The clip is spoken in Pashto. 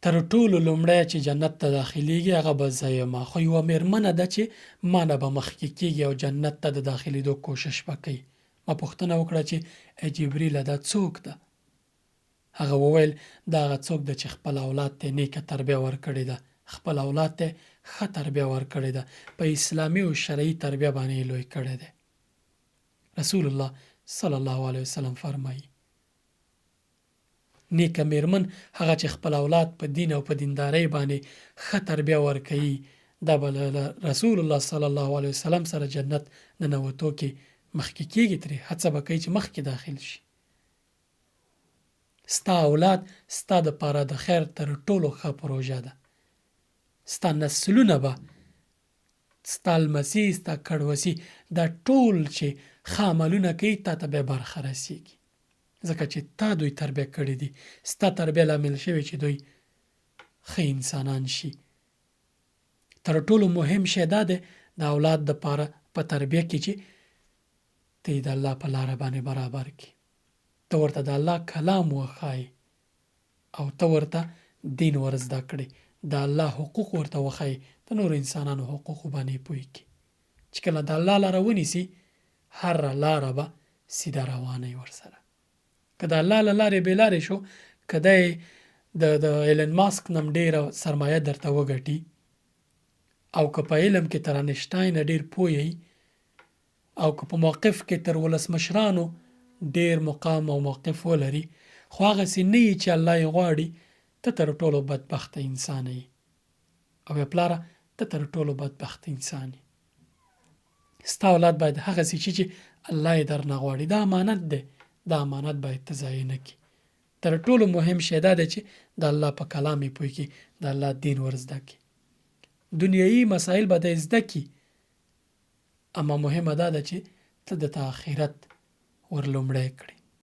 تر ټولو لومړی چې جنت ته داخلیږي هغه به زه یمه، خو یوه مېرمنه ده چې ما نه به مخکې کېږي او جنت ته د داخلېدو کوشش به کوي. ما پوښتنه وکړه چې ای جبریله دا څوک ده؟ هغه وویل دا هغه څوک ده چې خپل اولاد ته نیکه تربیه ورکړې ده، خپل اولاد ته ښه تربیه ورکړې ده، په اسلامي او شرعي تربیه باندې یې لوی کړی دی. رسول الله صلی الله علیه وسلم فرمایي نیکه میرمن هغه چې خپل اولاد په دین او په دیندارۍ باندې ښه تربیه ورکوي، دا به له رسول الله صلی الله علیه وسلم سره جنت ننوتو کې مخکې کېږي، ترې هڅه به کوي چې مخکې داخل شي. ستا اولاد ستا دپاره د خیر تر ټولو ښه پروژه ده. ستا نسلونه به ستا لمسي ستا کړوسي دا ټول چې ښه عملونه کوي تا ته بیا برخه رسیږي، ځکه چې تا دوی تربیه کړي دي، ستا تربیه لامل شوی چې دوی ښه انسانان شي. تر ټولو مهم شی دا دی د اولاد دپاره په تربیه کې چې ته یې د الله په لاره باندې برابر کړي، ته ورته د الله کلام وښایې او ته ورته دین ور زده کړې، د الله حقوق ورته وښایې، د نورو انسانانو حقوقو باندې پوه کړي. چې کله د الله لاره ونیسي هر لاره به سیده روانه ورسره. که د الله له لارې بې لارې شو، که دی د ایلن ماسک نم ډېره سرمایه درته وګټي او که په علم کې تر انشټاین ډېر پوه او که په موقف کې تر ولسمشرانو ډېر مقام او موقف ولري، خو هغسې نه یي چې الله یې غواړي، ته تر ټولو بدبخته انسان یې او یا پلاره ته تر ټولو بدبخته انسان یې. ستا اولاد باید هغسې شي چې الله یې درنه غواړي. دا امانت دی، دا امانت باید ته ضایع نه کړي. تر ټولو مهم شی دا دی چې د الله په کلام یې پوه کړي، د الله دین ور زده کړي. دنیایي مسایل به دی زده کړي، اما مهمه دا ده چې ته د آخرت ور لومړی کړي.